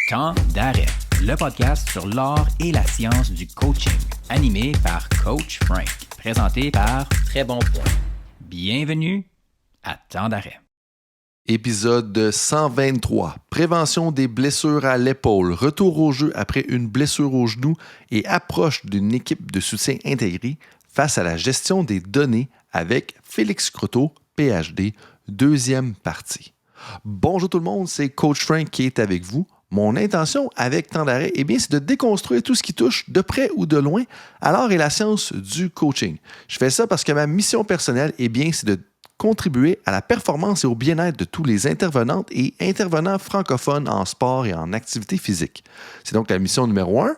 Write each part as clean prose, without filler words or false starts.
Temps d'arrêt, le podcast sur l'art et la science du coaching, animé par Coach Frank, présenté par Très Bon Point. Bienvenue à Temps d'arrêt. Épisode 123. Prévention des blessures à l'épaule, retour au jeu après une blessure au genou et approche d'une équipe de soutien intégrée face à la gestion des données avec Félix Croteau, PhD, deuxième partie. Bonjour tout le monde, c'est Coach Frank qui est avec vous. Mon intention avec Temps d'arrêt, c'est de déconstruire tout ce qui touche de près ou de loin à l'art et la science du coaching. Je fais ça parce que ma mission personnelle, c'est de contribuer à la performance et au bien-être de tous les intervenantes et intervenants francophones en sport et en activité physique. C'est donc la mission numéro 1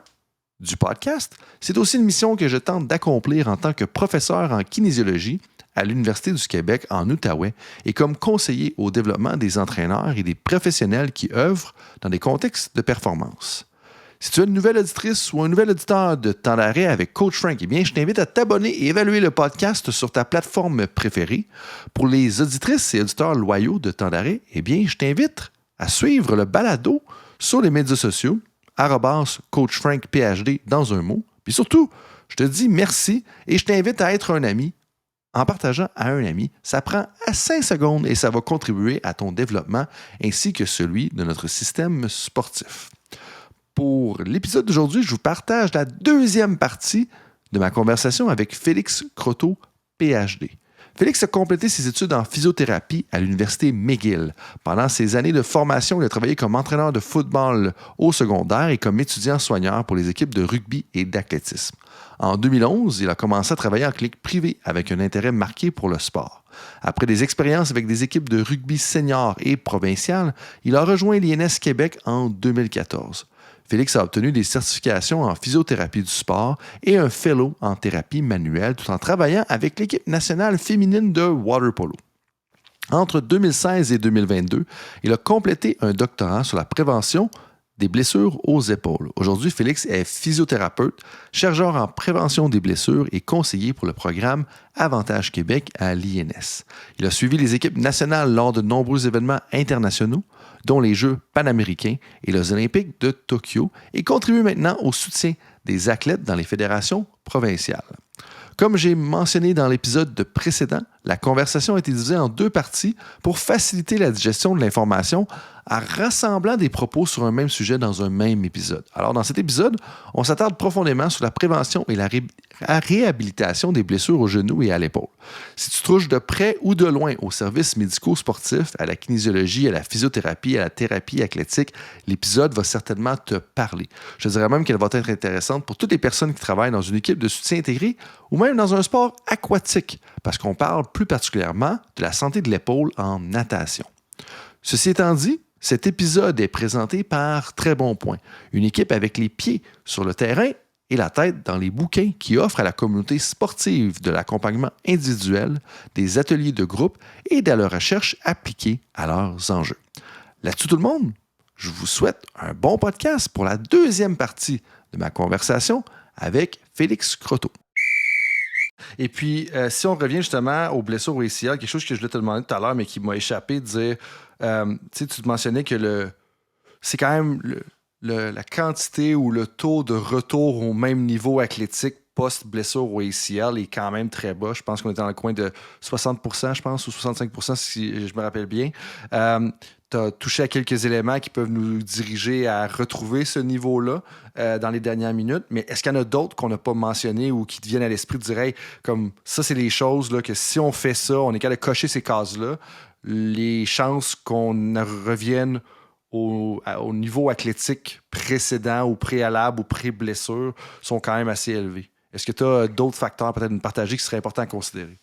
du podcast. C'est aussi une mission que je tente d'accomplir en tant que professeur en kinésiologie à l'Université du Québec en Outaouais et comme conseiller au développement des entraîneurs et des professionnels qui œuvrent dans des contextes de performance. Si tu es une nouvelle auditrice ou un nouvel auditeur de Temps d'arrêt avec Coach Frank, je t'invite à t'abonner et évaluer le podcast sur ta plateforme préférée. Pour les auditrices et auditeurs loyaux de Temps d'arrêt, je t'invite à suivre le balado sur les médias sociaux, @Coach Frank PhD dans un mot. Puis surtout, je te dis merci et je t'invite à être un ami. En partageant à un ami, ça prend à 5 secondes et ça va contribuer à ton développement ainsi que celui de notre système sportif. Pour l'épisode d'aujourd'hui, je vous partage la deuxième partie de ma conversation avec Félix Croteau, PhD. Félix a complété ses études en physiothérapie à l'Université McGill. Pendant ses années de formation, il a travaillé comme entraîneur de football au secondaire et comme étudiant-soigneur pour les équipes de rugby et d'athlétisme. En 2011, il a commencé à travailler en clinique privée avec un intérêt marqué pour le sport. Après des expériences avec des équipes de rugby senior et provinciales, il a rejoint l'INS Québec en 2014. Félix a obtenu des certifications en physiothérapie du sport et un fellow en thérapie manuelle tout en travaillant avec l'équipe nationale féminine de water polo. Entre 2016 et 2022, il a complété un doctorat sur la prévention des blessures aux épaules. Aujourd'hui, Félix est physiothérapeute, chercheur en prévention des blessures et conseiller pour le programme Avantage Québec à l'INS. Il a suivi les équipes nationales lors de nombreux événements internationaux, dont les Jeux panaméricains et les Olympiques de Tokyo, et contribue maintenant au soutien des athlètes dans les fédérations provinciales. Comme j'ai mentionné dans l'épisode précédent, la conversation a été divisée en 2 parties pour faciliter la digestion de l'information en rassemblant des propos sur un même sujet dans un même épisode. Alors, dans cet épisode, on s'attarde profondément sur la prévention et la réhabilitation des blessures au genou et à l'épaule. Si tu touches de près ou de loin aux services médicaux sportifs, à la kinésiologie, à la physiothérapie, à la thérapie athlétique, l'épisode va certainement te parler. Je dirais même qu'elle va être intéressante pour toutes les personnes qui travaillent dans une équipe de soutien intégré ou même dans un sport aquatique, parce qu'on parle plus particulièrement de la santé de l'épaule en natation. Ceci étant dit, cet épisode est présenté par Très Bon Point, une équipe avec les pieds sur le terrain et la tête dans les bouquins qui offrent à la communauté sportive de l'accompagnement individuel, des ateliers de groupe et de la recherche appliquée à leurs enjeux. Là-dessus tout le monde, je vous souhaite un bon podcast pour la deuxième partie de ma conversation avec Félix Croteau. Et puis, si on revient justement aux blessures au ACL, quelque chose que je voulais te demander tout à l'heure, mais qui m'a échappé, de dire, tu te mentionnais que c'est quand même la quantité ou le taux de retour au même niveau athlétique post-blessure au ACL est quand même très bas. Je pense qu'on est dans le coin de 60%, je pense, ou 65%, si je me rappelle bien. Tu as touché à quelques éléments qui peuvent nous diriger à retrouver ce niveau-là dans les dernières minutes. Mais est-ce qu'il y en a d'autres qu'on n'a pas mentionnés ou qui te viennent à l'esprit de dire, hey, comme ça, c'est les choses là, que si on fait ça, on est capable de cocher ces cases-là, les chances qu'on revienne au niveau athlétique précédent ou préalable ou pré-blessure sont quand même assez élevées. Est-ce que tu as d'autres facteurs peut-être à nous partager qui seraient importants à considérer?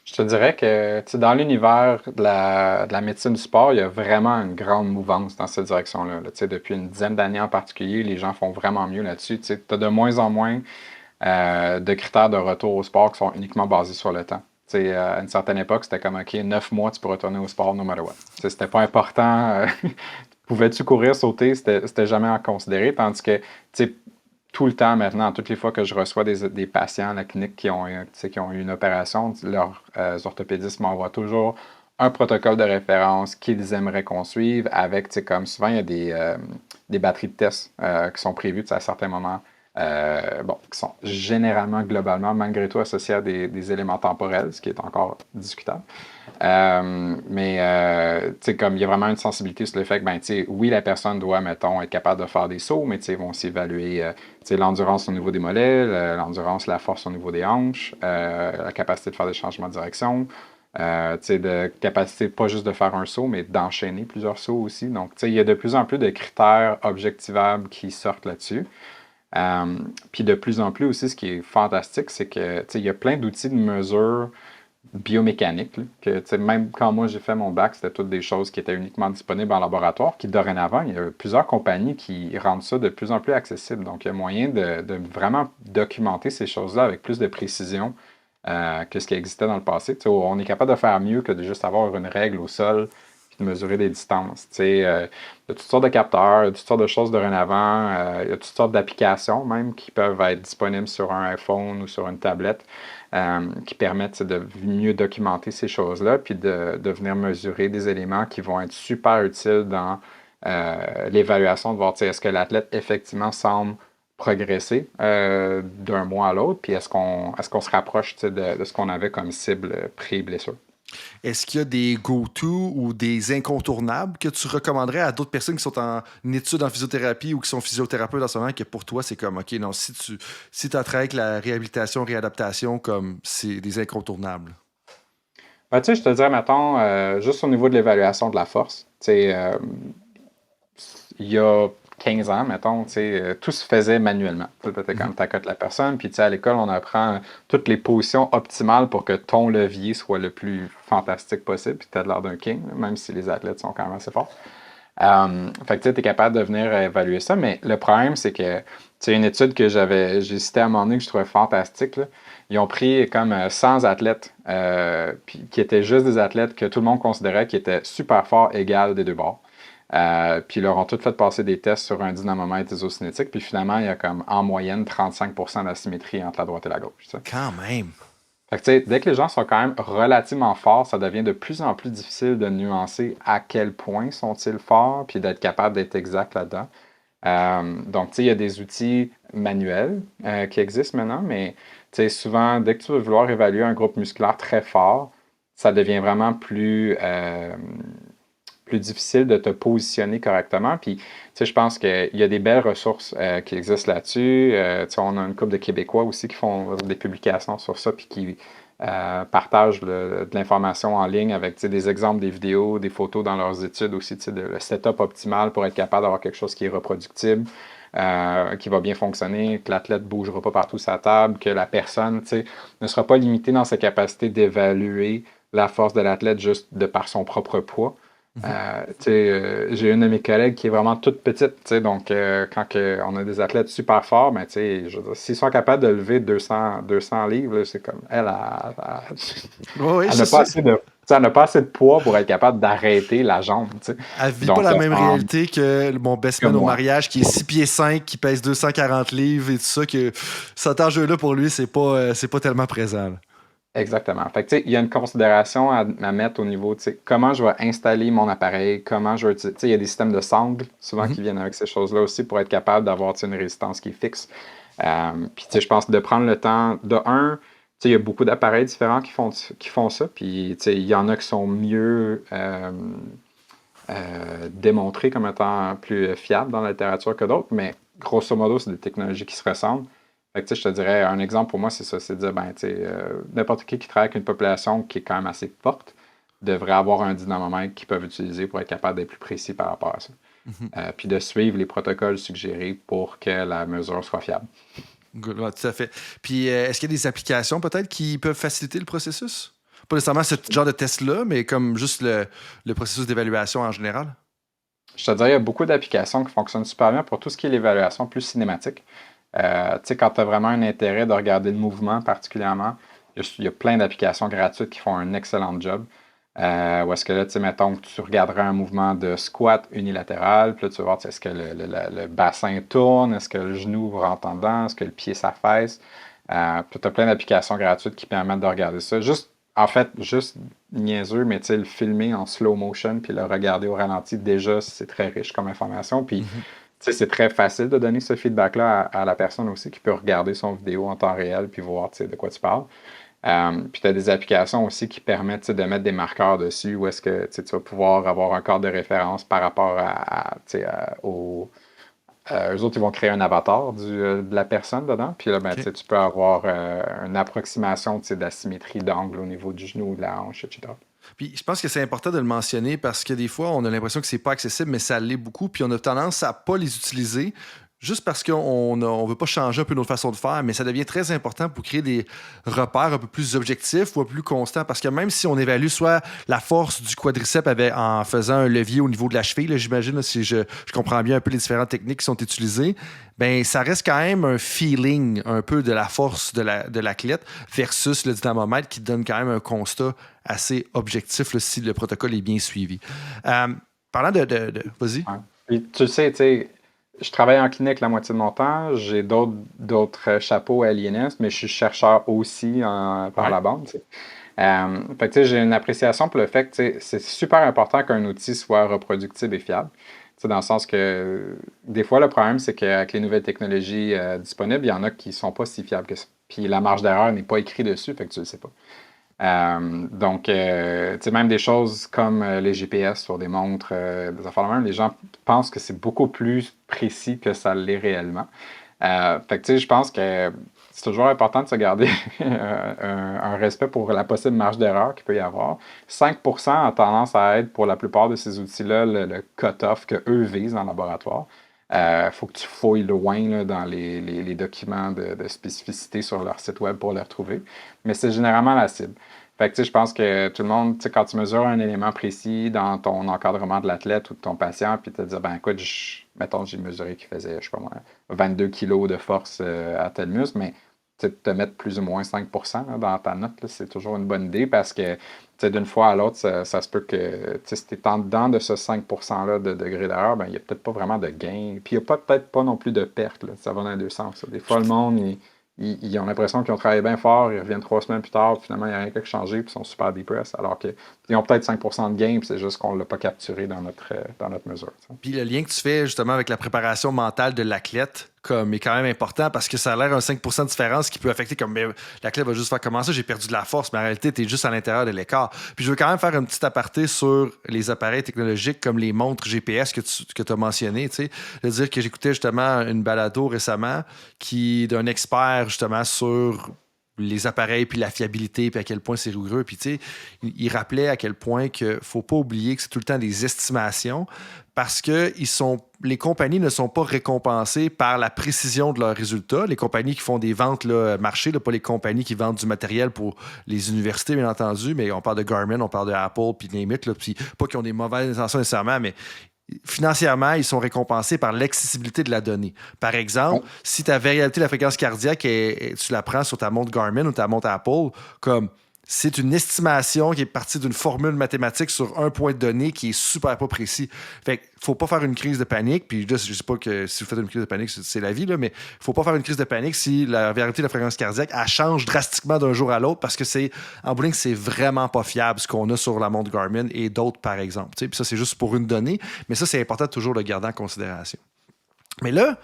Je te dirais que dans l'univers de la médecine du sport, il y a vraiment une grande mouvance dans cette direction-là. Depuis une dizaine d'années en particulier, les gens font vraiment mieux là-dessus. Tu as de moins en moins de critères de retour au sport qui sont uniquement basés sur le temps. À une certaine époque, c'était comme, OK, 9 mois, tu peux retourner au sport no matter what. C'était pas important. Pouvais-tu courir, sauter? C'était jamais à considérer. Tandis que tout le temps maintenant, toutes les fois que je reçois des patients à la clinique qui ont eu une opération, leurs orthopédistes m'envoient toujours un protocole de référence qu'ils aimeraient qu'on suive avec, tu sais, comme souvent, il y a des batteries de tests qui sont prévues tu sais, à certains moments, qui sont généralement, globalement, malgré tout, associés à des éléments temporels, ce qui est encore discutable. Tu sais, comme il y a vraiment une sensibilité sur le fait que, ben, tu sais, oui, la personne doit, mettons, être capable de faire des sauts, mais tu sais, ils vont aussi évaluer, tu sais, l'endurance au niveau des mollets, l'endurance, la force au niveau des hanches, la capacité de faire des changements de direction, tu sais, de capacité pas juste de faire un saut, mais d'enchaîner plusieurs sauts aussi. Donc, tu sais, il y a de plus en plus de critères objectivables qui sortent là-dessus. Puis de plus en plus aussi, ce qui est fantastique, c'est que, tu sais, il y a plein d'outils de mesure biomécanique, là, que tu sais, même quand moi j'ai fait mon bac, c'était toutes des choses qui étaient uniquement disponibles en laboratoire, qui dorénavant, il y a plusieurs compagnies qui rendent ça de plus en plus accessible. Donc, il y a moyen de vraiment documenter ces choses-là avec plus de précision que ce qui existait dans le passé. Tu sais, on est capable de faire mieux que de juste avoir une règle au sol puis de mesurer des distances. Tu sais, il y a toutes sortes de capteurs, il y a toutes sortes de choses dorénavant, il y a toutes sortes d'applications même qui peuvent être disponibles sur un iPhone ou sur une tablette qui permettent de mieux documenter ces choses-là puis de venir mesurer des éléments qui vont être super utiles dans l'évaluation de voir est-ce que l'athlète effectivement semble progresser d'un mois à l'autre, puis est-ce qu'on se rapproche de ce qu'on avait comme cible pré-blessure. Est-ce qu'il y a des go-to ou des incontournables que tu recommanderais à d'autres personnes qui sont en études en physiothérapie ou qui sont physiothérapeutes en ce moment, que pour toi, c'est comme, OK, non, si tu as travaillé avec la réhabilitation, réadaptation, comme c'est des incontournables? Ben, tu sais, je te dirais, mettons, juste au niveau de l'évaluation de la force, tu sais, il y a 15 ans, mettons, tout se faisait manuellement. Tu sais, comme t'accotes la personne, puis à l'école, on apprend toutes les positions optimales pour que ton levier soit le plus fantastique possible, puis tu as l'air d'un king, même si les athlètes sont quand même assez forts. Fait que tu es capable de venir évaluer ça, mais le problème, c'est que une étude que j'ai citée à un moment donné que je trouvais fantastique, là, ils ont pris comme 100 athlètes, puis qui étaient juste des athlètes que tout le monde considérait qui étaient super forts, égal des deux bords. Puis ils leur ont tous fait passer des tests sur un dynamomètre isocinétique, puis finalement, il y a comme en moyenne 35% d'asymétrie entre la droite et la gauche. T'sais. Quand même! Fait que, dès que les gens sont quand même relativement forts, ça devient de plus en plus difficile de nuancer à quel point sont-ils forts, puis d'être capable d'être exact là-dedans. Donc, il y a des outils manuels qui existent maintenant, mais souvent, dès que tu veux vouloir évaluer un groupe musculaire très fort, ça devient vraiment plus difficile de te positionner correctement. Puis, je pense qu'il y a des belles ressources qui existent là-dessus. On a une couple de Québécois aussi qui font des publications sur ça, puis qui partagent de l'information en ligne avec des exemples, des vidéos, des photos dans leurs études aussi, le setup optimal pour être capable d'avoir quelque chose qui est reproductible, qui va bien fonctionner, que l'athlète ne bougera pas partout sa table, que la personne ne sera pas limitée dans sa capacité d'évaluer la force de l'athlète juste de par son propre poids. J'ai une de mes collègues qui est vraiment toute petite, donc quand on a des athlètes super forts, ben, s'ils sont capables de lever 200 livres, c'est comme elle n'a pas assez de poids pour être capable d'arrêter la jambe. T'sais. Elle vit pas la même réalité que mon best man au mariage qui est 6 pieds 5, qui pèse 240 livres et tout ça, que cet enjeu-là pour lui, c'est pas tellement présent. Là. Exactement. Fait que, il y a une considération à mettre au niveau, comment je vais installer mon appareil, comment je vais utiliser. Il y a des systèmes de sangles, souvent, qui viennent avec ces choses-là aussi pour être capable d'avoir une résistance qui est fixe. Puis, je pense de prendre le temps, il y a beaucoup d'appareils différents qui font ça, puis, il y en a qui sont mieux démontrés comme étant plus fiables dans la littérature que d'autres, mais grosso modo, c'est des technologies qui se ressemblent. Fait que, je te dirais, un exemple pour moi, c'est ça, c'est de dire, n'importe qui travaille avec une population qui est quand même assez forte devrait avoir un dynamomètre qu'ils peuvent utiliser pour être capable d'être plus précis par rapport à ça. Puis de suivre les protocoles suggérés pour que la mesure soit fiable. Good, ouais, tout à fait. Puis, est-ce qu'il y a des applications peut-être qui peuvent faciliter le processus? Pas nécessairement ce genre de test-là, mais comme juste le processus d'évaluation en général? Je te dirais, il y a beaucoup d'applications qui fonctionnent super bien pour tout ce qui est l'évaluation plus cinématique. Quand tu as vraiment un intérêt de regarder le mouvement particulièrement, il y a plein d'applications gratuites qui font un excellent job. Où est-ce que là, mettons que tu regarderais un mouvement de squat unilatéral, puis là, tu vas voir, est-ce que le bassin tourne, est-ce que le genou rentre en dedans, est-ce que le pied s'affaisse. Puis tu as plein d'applications gratuites qui permettent de regarder ça. Juste En fait, juste niaiseux, mais tu sais, le filmer en slow motion puis le regarder au ralenti, déjà, c'est très riche comme information. Puis, tu sais, c'est très facile de donner ce feedback-là à la personne aussi qui peut regarder son vidéo en temps réel puis voir, tu sais, de quoi tu parles. Puis tu as des applications aussi qui permettent tu sais, de mettre des marqueurs dessus où est-ce que tu sais, tu vas pouvoir avoir un cadre de référence par rapport tu sais, aux. Eux autres, ils vont créer un avatar de la personne dedans. Puis là, ben, tu sais, tu peux avoir une approximation tu sais, d'asymétrie d'angle au niveau du genou, de la hanche, etc. Puis je pense que c'est important de le mentionner parce que des fois, on a l'impression que c'est pas accessible, mais ça l'est beaucoup. Puis on a tendance à pas les utiliser juste parce qu'on ne veut pas changer un peu notre façon de faire, mais ça devient très important pour créer des repères un peu plus objectifs ou un peu plus constants. Parce que même si on évalue soit la force du quadriceps en faisant un levier au niveau de la cheville, là, j'imagine, là, si je comprends bien un peu les différentes techniques qui sont utilisées, ben ça reste quand même un feeling un peu de la force de l'athlète versus le dynamomètre qui donne quand même un constat assez objectif là, si le protocole est bien suivi. Parlant Vas-y. Ouais. Puis tu sais, je travaille en clinique la moitié de mon temps. J'ai d'autres chapeaux à l'INS, mais je suis chercheur aussi par la bande. Tu sais. Fait que, tu sais, j'ai une appréciation pour le fait que tu sais, c'est super important qu'un outil soit reproductible et fiable. Tu sais, dans le sens que des fois, le problème, c'est qu'avec les nouvelles technologies disponibles, il y en a qui ne sont pas si fiables que ça. Puis la marge d'erreur n'est pas écrite dessus, fait que tu ne le sais pas. Donc, tu sais, même des choses comme les GPS sur des montres, des affaires de même, les gens pensent que c'est beaucoup plus précis que ça l'est réellement. Fait que, tu sais, je pense que c'est toujours important de se garder un respect pour la possible marge d'erreur qu'il peut y avoir. 5% a tendance à être, pour la plupart de ces outils-là, le cut-off qu'eux visent dans le laboratoire. Faut que tu fouilles loin là, dans les documents de spécificité sur leur site web pour les retrouver. Mais c'est généralement la cible. Fait que, tu sais, je pense que tout le monde, tu sais, quand tu mesures un élément précis dans ton encadrement de l'athlète ou de ton patient, puis te dire, ben écoute, mettons, j'ai mesuré qu'il faisait, je sais pas moi, 22 kilos de force à tel muscle, mais te mettre plus ou moins 5% là, dans ta note, là, c'est toujours une bonne idée parce que d'une fois à l'autre, ça se peut que si tu es en dedans de ce 5%-là de degré d'erreur, ben, il n'y a peut-être pas vraiment de gain. Puis il n'y a peut-être pas non plus de perte. Là. Ça va dans les deux sens. Là. Des fois, le monde, ils ont l'impression qu'ils ont travaillé bien fort, ils reviennent 3 semaines plus tard, puis finalement, il n'y a rien qui a changé, puis ils sont super depressed, alors qu'ils ont peut-être 5% de gain, puis c'est juste qu'on ne l'a pas capturé dans notre mesure. T'sais. Puis le lien que tu fais justement avec la préparation mentale de l'athlète est quand même important parce que ça a l'air un 5% de différence qui peut affecter comme l'athlète va juste faire comment ça, j'ai perdu de la force, mais en réalité, tu es juste à l'intérieur de l'écart. Puis je veux quand même faire un petit aparté sur les appareils technologiques comme les montres GPS que tu as mentionné. Tu sais, de dire que j'écoutais justement une balado récemment d'un expert justement sur les appareils, puis la fiabilité, puis à quel point c'est rigoureux. Puis, tu sais, il rappelait à quel point qu'il ne faut pas oublier que c'est tout le temps des estimations parce que les compagnies ne sont pas récompensées par la précision de leurs résultats. Les compagnies qui font des ventes là, marché, là, pas les compagnies qui vendent du matériel pour les universités, bien entendu, mais on parle de Garmin, on parle de Apple, puis limite, puis pas qu'ils ont des mauvaises intentions nécessairement, mais financièrement, ils sont récompensés par l'accessibilité de la donnée. Par exemple, si ta variabilité de la fréquence cardiaque, tu la prends sur ta montre Garmin ou ta montre Apple, comme c'est une estimation qui est partie d'une formule mathématique sur un point de données qui est super pas précis. Fait qu'il faut pas faire une crise de panique. Puis là, je sais pas que si vous faites une crise de panique, c'est la vie, là, mais il faut pas faire une crise de panique si la variabilité de la fréquence cardiaque, elle change drastiquement d'un jour à l'autre parce que en bout de ligne, c'est vraiment pas fiable ce qu'on a sur la montre Garmin et d'autres, par exemple. Puis ça, c'est juste pour une donnée, mais ça, c'est important de toujours le garder en considération. Mais là,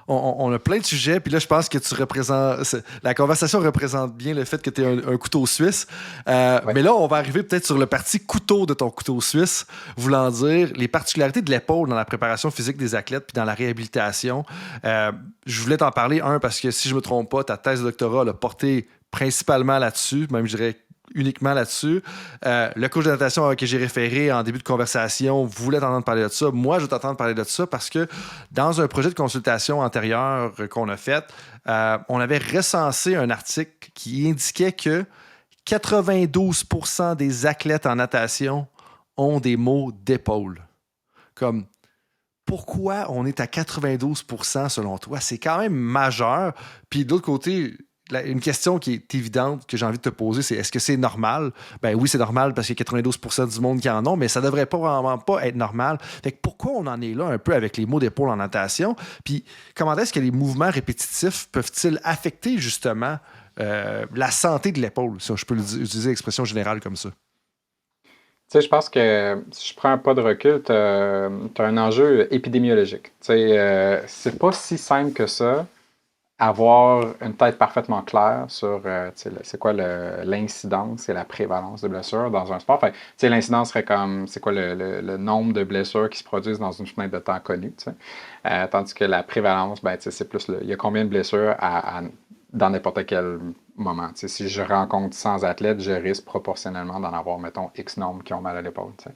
on a plein de sujets, puis là, je pense que tu représentes... La conversation représente bien le fait que tu es un couteau suisse. Ouais. Mais là, on va arriver peut-être sur le parti couteau de ton couteau suisse, voulant dire les particularités de l'épaule dans la préparation physique des athlètes puis dans la réhabilitation. Je voulais t'en parler, parce que si je me trompe pas, ta thèse de doctorat elle a porté principalement là-dessus, même je dirais uniquement là-dessus. Le coach de natation que j'ai référé en début de conversation voulait t'entendre parler de ça. Moi, je vais t'entendre parler de ça parce que dans un projet de consultation antérieur qu'on a fait, on avait recensé un article qui indiquait que 92% des athlètes en natation ont des maux d'épaule. Comme, pourquoi on est à 92% selon toi? C'est quand même majeur. Puis de l'autre côté, une question qui est évidente que j'ai envie de te poser, c'est est-ce que c'est normal? Ben oui, c'est normal parce qu'il y a 92% du monde qui en ont, mais ça devrait vraiment pas être normal. Fait que pourquoi on en est là un peu avec les maux d'épaule en natation? Puis comment est-ce que les mouvements répétitifs peuvent-ils affecter justement la santé de l'épaule. Ça, je peux utiliser l'expression générale comme ça. Tu sais, je pense que si je prends un pas de recul, tu as un enjeu épidémiologique. Tu sais, c'est pas si simple que ça, avoir une tête parfaitement claire sur tu sais, c'est quoi l'incidence et la prévalence de blessures dans un sport. Fait, tu sais, l'incidence serait comme c'est quoi le nombre de blessures qui se produisent dans une fenêtre de temps connue. Tu sais. Tandis que la prévalence, ben, tu sais, c'est plus il y a combien de blessures dans n'importe quel moment. Tu sais, si je rencontre 100 athlètes, je risque proportionnellement d'en avoir, mettons, X nombre qui ont mal à l'épaule. Tu sais.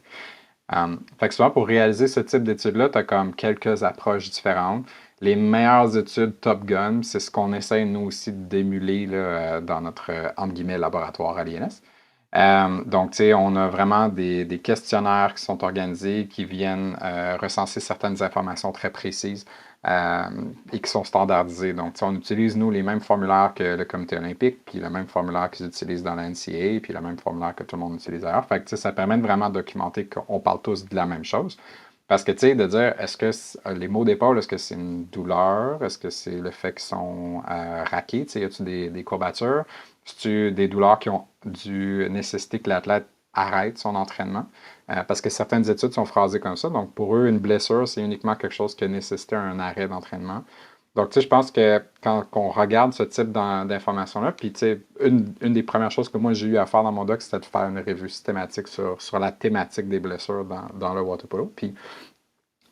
Fait que souvent, pour réaliser ce type d'études-là, tu as comme quelques approches différentes. Les meilleures études Top Gun, c'est ce qu'on essaie, nous aussi, d'émuler dans notre, entre guillemets, laboratoire à l'INS. Donc, tu sais, on a vraiment des questionnaires qui sont organisés, qui viennent recenser certaines informations très précises et qui sont standardisés. Donc, on utilise, nous, les mêmes formulaires que le comité olympique, puis le même formulaire qu'ils utilisent dans la NCAA, puis le même formulaire que tout le monde utilise ailleurs. Fait que, ça permet de vraiment documenter qu'on parle tous de la même chose. Parce que, tu sais, de dire, est-ce que les maux d'épaule, est-ce que c'est une douleur? Est-ce que c'est le fait qu'ils sont raqués? Tu sais, y a-t-il des courbatures? C'est-tu des douleurs qui ont dû nécessiter que l'athlète arrête son entraînement? Parce que certaines études sont phrasées comme ça. Donc, pour eux, une blessure, c'est uniquement quelque chose qui a nécessité un arrêt d'entraînement. Donc, tu sais, je pense que quand on regarde ce type d'informations-là, puis, tu sais, une des premières choses que moi, j'ai eu à faire dans mon doc, c'était de faire une revue systématique sur la thématique des blessures dans le water polo. Puis,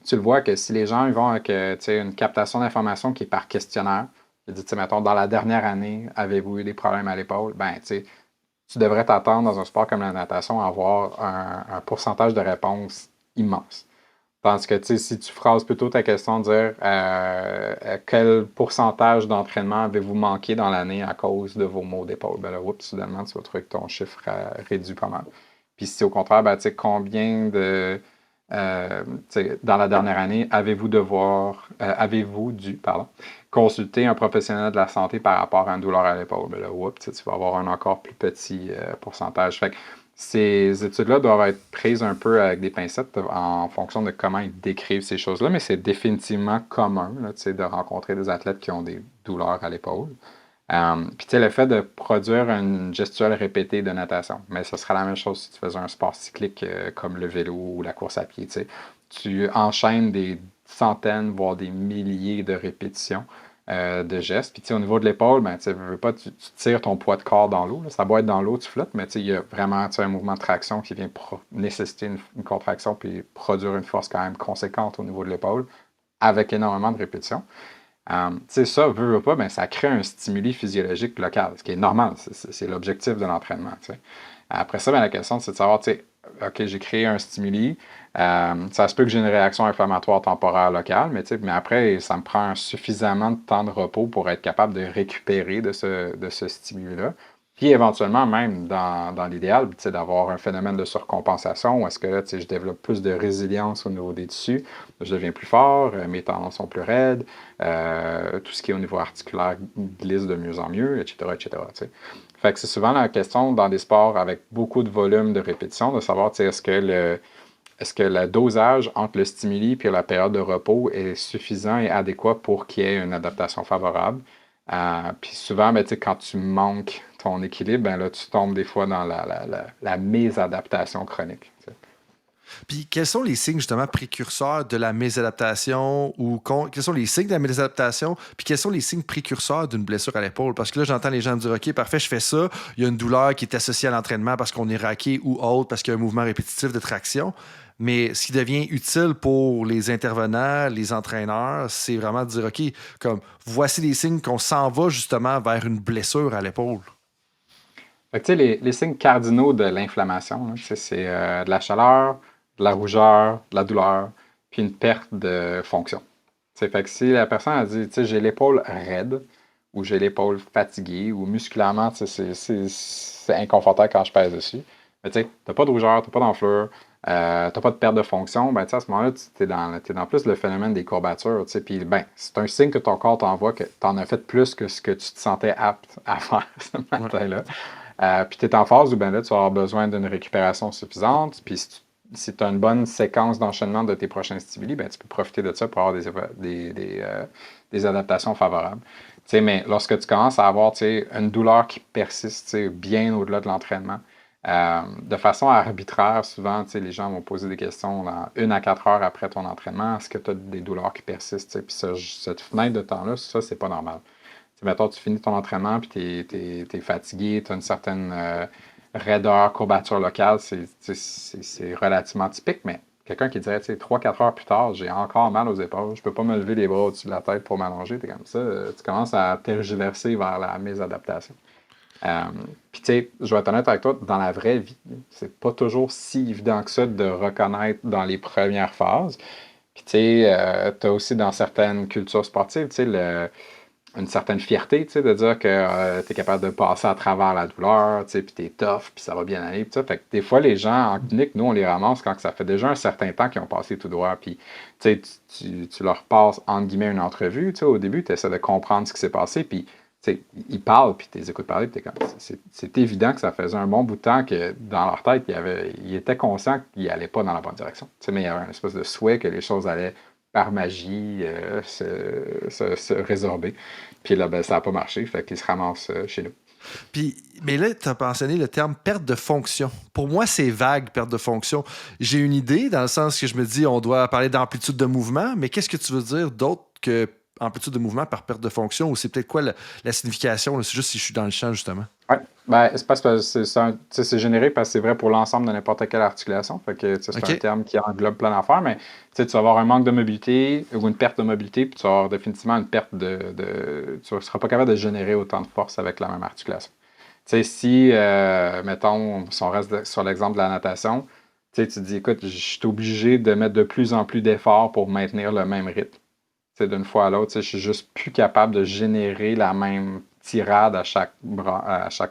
tu le vois que si les gens ils vont avec tu sais, une captation d'informations qui est par questionnaire, je dis, tu sais, mettons, dans la dernière année, avez-vous eu des problèmes à l'épaule? Ben, tu sais, tu devrais t'attendre dans un sport comme la natation à avoir un pourcentage de réponse immense. Tandis que, tu sais, si tu phrases plutôt ta question, dire quel pourcentage d'entraînement avez-vous manqué dans l'année à cause de vos maux d'épaule? Ben là, oups, soudainement, tu vas trouver que ton chiffre réduit pas mal. Puis si au contraire, ben, tu sais, combien de... dans la dernière année, avez-vous dû consulter un professionnel de la santé par rapport à une douleur à l'épaule? Ben là, oups, tu vas avoir un encore plus petit pourcentage. Fait que ces études-là doivent être prises un peu avec des pincettes en fonction de comment ils décrivent ces choses-là, mais c'est définitivement commun là, de rencontrer des athlètes qui ont des douleurs à l'épaule. Puis, tu sais, le fait de produire une gestuelle répétée de natation, mais ce serait la même chose si tu faisais un sport cyclique comme le vélo ou la course à pied. Tu sais. Tu enchaînes des centaines, voire des milliers de répétitions de gestes. Puis, tu sais, au niveau de l'épaule, ben, tu veux pas, tu tires ton poids de corps dans l'eau. Là. Ça doit être dans l'eau, tu flottes, mais tu sais, il y a vraiment un mouvement de traction qui vient nécessiter une contraction puis produire une force quand même conséquente au niveau de l'épaule avec énormément de répétitions. Tu sais, ça, veut pas, ben, ça crée un stimuli physiologique local, ce qui est normal. C'est l'objectif de l'entraînement. Tu sais. Après ça, ben, la question, c'est de savoir, tu sais, OK, j'ai créé un stimuli. Ça se peut que j'ai une réaction inflammatoire temporaire locale, mais, tu sais, mais après, ça me prend suffisamment de temps de repos pour être capable de récupérer de ce stimuli-là. Puis éventuellement, même dans l'idéal, tu sais, d'avoir un phénomène de surcompensation où est-ce que là, tu sais, je développe plus de résilience au niveau des tissus, je deviens plus fort, mes tendons sont plus raides, tout ce qui est au niveau articulaire glisse de mieux en mieux, etc., etc. Tu sais. Fait que c'est souvent la question dans des sports avec beaucoup de volume de répétition de savoir, tu sais, est-ce que le dosage entre le stimuli et la période de repos est suffisant et adéquat pour qu'il y ait une adaptation favorable? Puis souvent, ben, quand tu manques ton équilibre, ben, là, tu tombes des fois dans la mésadaptation chronique. T'sais. Puis quels sont les signes justement précurseurs de la mésadaptation ou quels sont les signes de la mésadaptation? Puis quels sont les signes précurseurs d'une blessure à l'épaule? Parce que là, j'entends les gens me dire OK, parfait, je fais ça. Il y a une douleur qui est associée à l'entraînement parce qu'on est raqué ou autre, parce qu'il y a un mouvement répétitif de traction. Mais ce qui devient utile pour les intervenants, les entraîneurs, c'est vraiment de dire OK, comme voici les signes qu'on s'en va justement vers une blessure à l'épaule. Fait que, tu sais, les signes cardinaux de l'inflammation, c'est de la chaleur, de la rougeur, de la douleur, puis une perte de fonction. T'sais, fait que si la personne a dit, tu sais, j'ai l'épaule raide, ou j'ai l'épaule fatiguée, ou musculairement, c'est inconfortable quand je pèse dessus, mais tu sais, t'as pas de rougeur, t'as pas d'enflure, t'as pas de perte de fonction, ben, à ce moment-là, t'es dans plus le phénomène des courbatures, puis ben, c'est un signe que ton corps t'envoie que t'en as fait plus que ce que tu te sentais apte à faire ce matin-là. Puis tu es en phase où ben là, tu vas avoir besoin d'une récupération suffisante. Puis si tu as une bonne séquence d'enchaînement de tes prochains stimuli, ben, tu peux profiter de ça pour avoir des adaptations favorables. sais, mais lorsque tu commences à avoir, tu sais, une douleur qui persiste, tu sais, bien au-delà de l'entraînement, de façon arbitraire, souvent, tu sais, les gens vont poser des questions dans 1 à 4 heures après ton entraînement. Est-ce que tu as des douleurs qui persistent? Tu sais, puis cette fenêtre de temps-là, ça, c'est pas normal. Tu sais, mettons, tu finis ton entraînement, puis t'es fatigué, tu as une certaine raideur, courbature locale, c'est relativement typique, mais quelqu'un qui dirait, tu sais, 3-4 heures plus tard, j'ai encore mal aux épaules, je peux pas me lever les bras au-dessus de la tête pour m'allonger, t'es comme ça, tu commences à tergiverser vers la mésadaptation. Euh, Puis, tu sais, je vais être honnête avec toi, dans la vraie vie, c'est pas toujours si évident que ça de reconnaître dans les premières phases. Puis, tu sais, tu as aussi dans certaines cultures sportives, tu sais, une certaine fierté, tu sais, de dire que tu es capable de passer à travers la douleur, tu sais, puis tu es tough, puis ça va bien aller, puis ça. Fait que des fois, les gens en clinique, nous, on les ramasse quand ça fait déjà un certain temps qu'ils ont passé tout droit, puis tu sais, tu leur passes, entre guillemets, une entrevue, tu sais, au début, tu essaies de comprendre ce qui s'est passé, puis tu sais, ils parlent, puis tu les écoutes parler, puis t'es comme, c'est évident que ça faisait un bon bout de temps que dans leur tête, ils étaient conscients qu'ils n'allaient pas dans la bonne direction. Tu sais, mais il y avait une espèce de souhait que les choses allaient par magie se résorber. Puis là, ben, ça n'a pas marché, fait qu'ils se ramassent chez nous. Puis, mais là, tu as mentionné le terme perte de fonction. Pour moi, c'est vague, perte de fonction. J'ai une idée, dans le sens que je me dis, on doit parler d'amplitude de mouvement, mais qu'est-ce que tu veux dire d'autre que amplitude de mouvement par perte de fonction? Ou c'est peut-être quoi la signification? C'est juste si je suis dans le champ, justement. Ouais. Ben, c'est parce que c'est généré parce que c'est vrai pour l'ensemble de n'importe quelle articulation. Fait que c'est OK. un terme qui englobe plein d'affaires, mais tu vas avoir un manque de mobilité ou une perte de mobilité, puis tu vas avoir définitivement une perte tu ne seras pas capable de générer autant de force avec la même articulation. Tu sais, si, mettons, si on reste sur l'exemple de la natation, tu sais, tu te dis, écoute, je suis obligé de mettre de plus en plus d'efforts pour maintenir le même rythme. Tu sais, d'une fois à l'autre, tu sais, je suis juste plus capable de générer la même tirade à chaque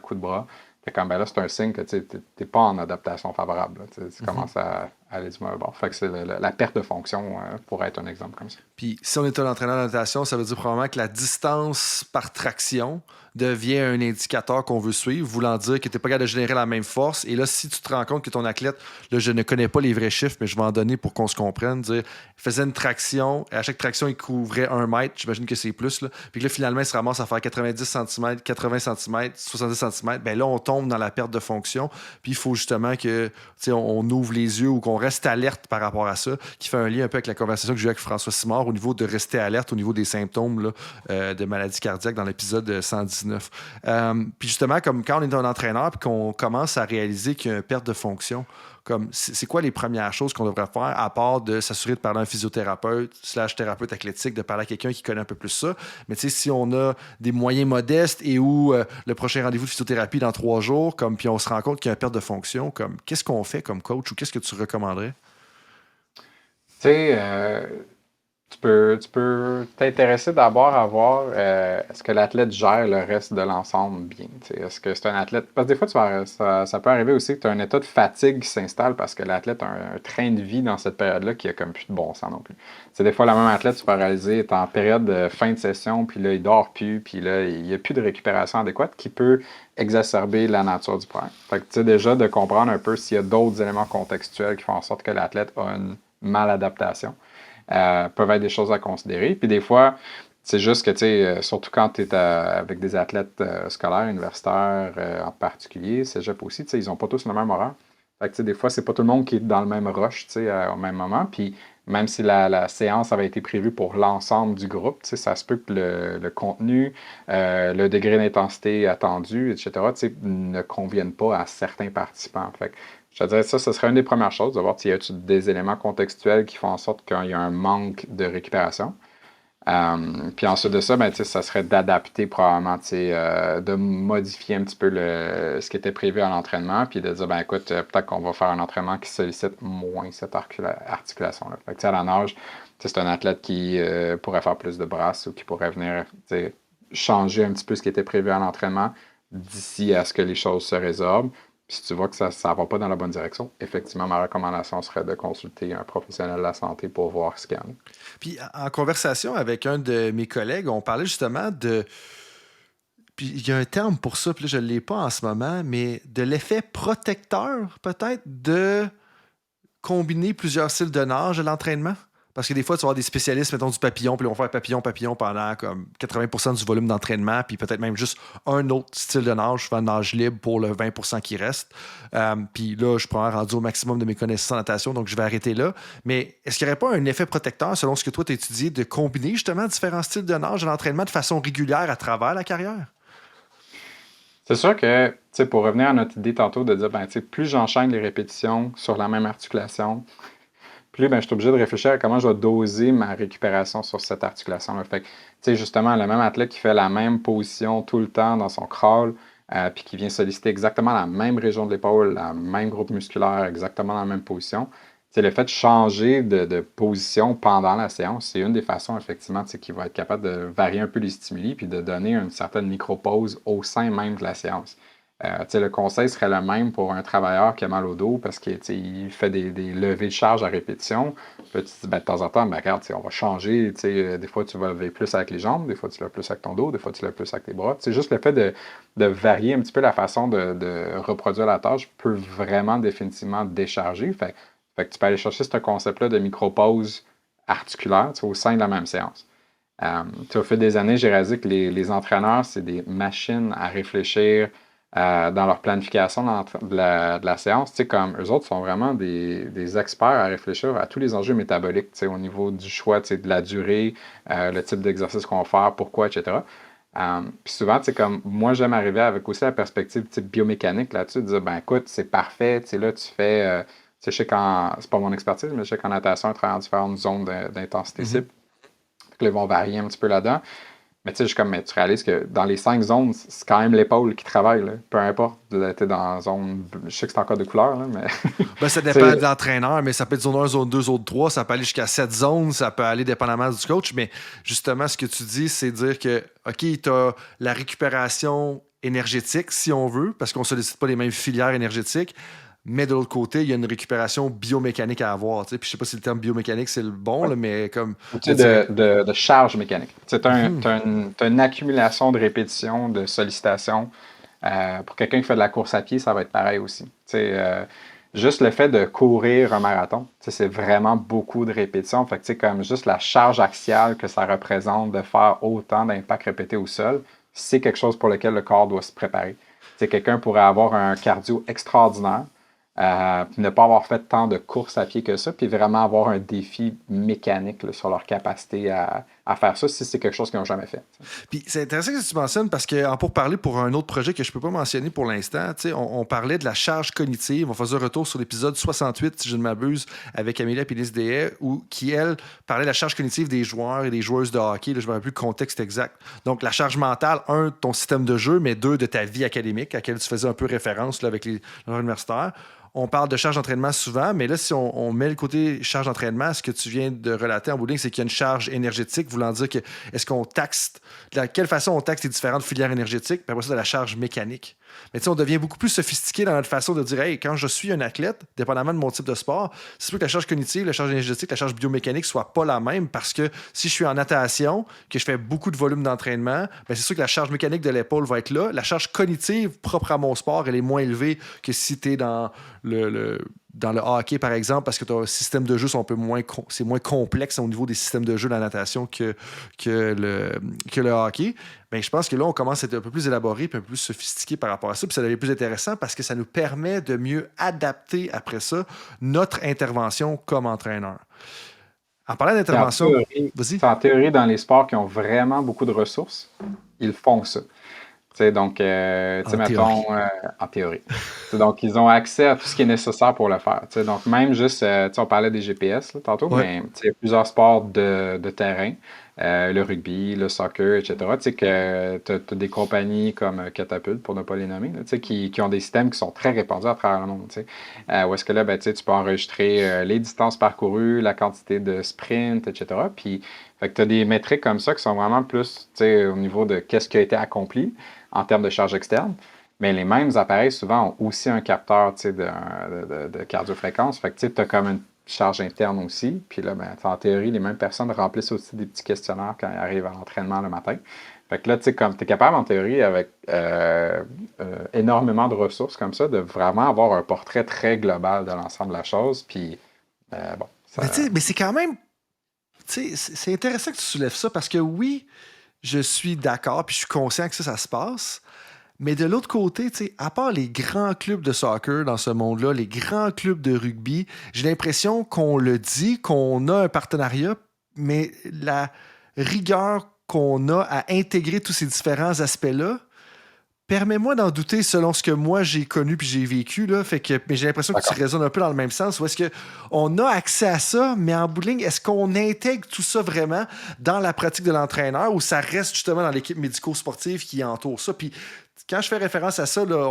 coup de bras. Fait comme, ben là, c'est un signe que tu n'es pas en adaptation favorable. Là. Tu commences à aller du mauvais bord. Fait que c'est la perte de fonction pourrait être un exemple comme ça. Puis si on est un entraîneur de natation, ça veut dire probablement que la distance par traction devient un indicateur qu'on veut suivre, voulant dire que tu n'es pas capable de générer la même force. Et là, si tu te rends compte que ton athlète, là, je ne connais pas les vrais chiffres, mais je vais en donner pour qu'on se comprenne, dire, il faisait une traction, et à chaque traction, il couvrait 1 mètre, j'imagine que c'est plus, là. Puis là, finalement, il se ramasse à faire 90 cm, 80 cm, 70 cm. Ben là, on tombe dans la perte de fonction. Puis il faut justement que on ouvre les yeux ou qu'on reste alerte par rapport à ça, qui fait un lien un peu avec la conversation que j'ai eu avec François Simard au niveau de rester alerte, au niveau des symptômes là, de maladie cardiaque dans l'épisode 119. Puis justement, comme quand on est un entraîneur et qu'on commence à réaliser qu'il y a une perte de fonction, comme c'est quoi les premières choses qu'on devrait faire à part de s'assurer de parler à un physiothérapeute / thérapeute athlétique, de parler à quelqu'un qui connaît un peu plus ça. Mais tu sais, si on a des moyens modestes et où le prochain rendez-vous de physiothérapie dans 3 jours, puis on se rend compte qu'il y a une perte de fonction, comme qu'est-ce qu'on fait comme coach ou qu'est-ce que tu recommanderais? Tu sais, tu peux t'intéresser d'abord à voir est-ce que l'athlète gère le reste de l'ensemble bien. Est-ce que c'est un athlète. Parce que des fois, ça peut arriver aussi que tu as un état de fatigue qui s'installe parce que l'athlète a un train de vie dans cette période-là qui a comme plus de bon sens non plus. T'sais, des fois, la même athlète, tu peux réaliser, est en période de fin de session, puis là, il dort plus, puis là, il n'y a plus de récupération adéquate qui peut exacerber la nature du problème. Fait que tu sais, déjà, de comprendre un peu s'il y a d'autres éléments contextuels qui font en sorte que l'athlète a une maladaptation. Peuvent être des choses à considérer. Puis des fois, c'est juste que, tu sais, surtout quand tu es avec des athlètes scolaires, universitaires en particulier, cégep aussi, tu sais, ils n'ont pas tous le même horaire. Fait que, tu sais, des fois, c'est pas tout le monde qui est dans le même rush, tu sais, au même moment. Puis même si la séance avait été prévue pour l'ensemble du groupe, tu sais, ça se peut que le contenu, le degré d'intensité attendu, etc., tu sais, ne conviennent pas à certains participants. Fait que, je te dirais ça, ce serait une des premières choses, de voir s'il y a des éléments contextuels qui font en sorte qu'il y a un manque de récupération. Puis ensuite de ça, ben, ça serait d'adapter probablement, de modifier un petit peu ce qui était prévu à l'entraînement, puis de dire, ben écoute, peut-être qu'on va faire un entraînement qui sollicite moins cette articulation-là. Fait que, à la nage, c'est un athlète qui pourrait faire plus de brasses ou qui pourrait venir changer un petit peu ce qui était prévu à l'entraînement d'ici à ce que les choses se résorbent. Puis si tu vois que ça ne va pas dans la bonne direction, effectivement, ma recommandation serait de consulter un professionnel de la santé pour voir ce qu'il y en a. Puis en conversation avec un de mes collègues, on parlait justement de... Puis il y a un terme pour ça, puis là, je ne l'ai pas en ce moment, mais de l'effet protecteur, peut-être, de combiner plusieurs styles de nage à l'entraînement. Parce que des fois, tu vas avoir des spécialistes, mettons, du papillon, puis ils vont faire papillon pendant comme 80% du volume d'entraînement, puis peut-être même juste un autre style de nage, je fais nage libre pour le 20% qui reste. Puis là, je suis probablement rendu au maximum de mes connaissances en natation, donc je vais arrêter là. Mais est-ce qu'il n'y aurait pas un effet protecteur, selon ce que toi tu as étudié, de combiner justement différents styles de nage à l'entraînement de façon régulière à travers la carrière? C'est sûr que, tu sais, pour revenir à notre idée tantôt de dire, ben, tu sais, plus j'enchaîne les répétitions sur la même articulation, plus ben, je suis obligé de réfléchir à comment je vais doser ma récupération sur cette articulation-là. Fait que, tu sais, justement, le même athlète qui fait la même position tout le temps dans son crawl, puis qui vient solliciter exactement la même région de l'épaule, la même groupe musculaire, exactement dans la même position, c'est le fait de changer de position pendant la séance, c'est une des façons, effectivement, qui va être capable de varier un peu les stimuli puis de donner une certaine micro-pause au sein même de la séance. Le conseil serait le même pour un travailleur qui a mal au dos parce qu'il fait des levées de charge à répétition. Puis là, tu te dis, ben, de temps en temps, ben, regarde, on va changer. Des fois, tu vas lever plus avec les jambes, des fois, tu lèves plus avec ton dos, des fois, tu lèves plus avec tes bras. C'est juste le fait de varier un petit peu la façon de reproduire la tâche peut vraiment définitivement décharger. Fait que tu peux aller chercher ce concept-là de micro-pause articulaire au sein de la même séance. Au fil des années, j'ai réalisé que les entraîneurs, c'est des machines à réfléchir dans leur planification de la séance. Comme eux autres sont vraiment des experts à réfléchir à tous les enjeux métaboliques au niveau du choix de la durée, le type d'exercice qu'on va faire, pourquoi, etc. Puis souvent, comme moi, j'aime arriver avec aussi la perspective biomécanique là-dessus, de dire, ben écoute, c'est parfait, là, tu fais... je sais c'est pas mon expertise, mais je sais qu'en natation, ils travaillent en différentes zones d'intensité cible. Fait que là, ils vont varier un petit peu là-dedans. Mais tu sais, mais tu réalises que dans les 5 zones, c'est quand même l'épaule qui travaille. Là. Peu importe, tu es dans la zone. Je sais que c'est encore de couleur, là, mais. Ben, ça dépend de l'entraîneur, mais ça peut être zone 1, zone 2, zone 3, ça peut aller jusqu'à 7 zones, ça peut aller dépendamment du coach. Mais justement, ce que tu dis, c'est dire que, OK, tu as la récupération énergétique, si on veut, parce qu'on ne sollicite pas les mêmes filières énergétiques. Mais de l'autre côté, il y a une récupération biomécanique à avoir. Puis je sais pas si le terme biomécanique, c'est le bon, là, mais comme... De charge mécanique. Tu as une accumulation de répétitions, de sollicitations. Pour quelqu'un qui fait de la course à pied, ça va être pareil aussi. Juste le fait de courir un marathon, c'est vraiment beaucoup de répétitions. Fait que, comme juste la charge axiale que ça représente de faire autant d'impacts répétés au sol, c'est quelque chose pour lequel le corps doit se préparer. Quelqu'un pourrait avoir un cardio extraordinaire, ne pas avoir fait tant de courses à pied que ça, puis vraiment avoir un défi mécanique là, sur leur capacité à faire ça si c'est quelque chose qu'ils n'ont jamais fait. Puis c'est intéressant que tu mentionnes parce que pour parler pour un autre projet que je ne peux pas mentionner pour l'instant, on parlait de la charge cognitive. On faisait un retour sur l'épisode 68, si je ne m'abuse, avec Amélia Pénis-Dehaye, qui, elle, parlait de la charge cognitive des joueurs et des joueuses de hockey. Là, je ne me rappelle plus le contexte exact. Donc, la charge mentale, 1, ton système de jeu, mais 2, de ta vie académique, à laquelle tu faisais un peu référence là, avec les universitaires. On parle de charge d'entraînement souvent, mais là, si on met le côté charge d'entraînement, ce que tu viens de relater en bout de ligne, c'est qu'il y a une charge énergétique, voulant dire que est-ce qu'on taxe, de quelle façon on taxe les différentes filières énergétiques, puis après ça, de la charge mécanique. Mais tu sais, on devient beaucoup plus sophistiqué dans notre façon de dire, hey, quand je suis un athlète, dépendamment de mon type de sport, c'est sûr que la charge cognitive, la charge énergétique, la charge biomécanique soient pas la même parce que si je suis en natation, que je fais beaucoup de volume d'entraînement, ben c'est sûr que la charge mécanique de l'épaule va être là. La charge cognitive propre à mon sport, elle est moins élevée que si tu es dans dans le hockey, par exemple, parce que ton système de jeu c'est moins complexe au niveau des systèmes de jeu de la natation que le hockey. Bien, je pense que là, on commence à être un peu plus élaboré et un peu plus sophistiqué par rapport à ça. Puis ça devient plus intéressant parce que ça nous permet de mieux adapter après ça notre intervention comme entraîneur. En parlant d'intervention, vas-y. En théorie, dans les sports qui ont vraiment beaucoup de ressources, ils font ça. Donc, mettons, en théorie. Donc, ils ont accès à tout ce qui est nécessaire pour le faire. Donc, même juste, on parlait des GPS là, tantôt, mais il y a plusieurs sports de terrain, le rugby, le soccer, etc. Que tu as des compagnies comme Catapult, pour ne pas les nommer, là, qui ont des systèmes qui sont très répandus à travers le monde. Où est-ce que là, tu peux enregistrer les distances parcourues, la quantité de sprint, etc. Puis, fait que tu as des métriques comme ça qui sont vraiment plus au niveau de qu'est-ce qui a été accompli en termes de charge externe. Mais les mêmes appareils, souvent, ont aussi un capteur de cardiofréquence. Fait que tu as comme une charge interne aussi. Puis là, en théorie, les mêmes personnes remplissent aussi des petits questionnaires quand ils arrivent à l'entraînement le matin. Fait que là, comme tu es capable, en théorie, avec énormément de ressources comme ça, de vraiment avoir un portrait très global de l'ensemble de la chose. Puis, bon. Mais c'est quand même tu sais, c'est intéressant que tu soulèves ça parce que oui, je suis d'accord puis je suis conscient que ça se passe. Mais de l'autre côté, tu sais, à part les grands clubs de soccer dans ce monde-là, les grands clubs de rugby, j'ai l'impression qu'on le dit, qu'on a un partenariat, mais la rigueur qu'on a à intégrer tous ces différents aspects-là, permets-moi d'en douter selon ce que moi j'ai connu puis j'ai vécu. Là, mais j'ai l'impression que tu D'accord. raisonnes un peu dans le même sens. Ou est-ce qu'on a accès à ça, mais en bout de ligne, est-ce qu'on intègre tout ça vraiment dans la pratique de l'entraîneur ou ça reste justement dans l'équipe médico-sportive qui entoure ça? Puis quand je fais référence à ça, là,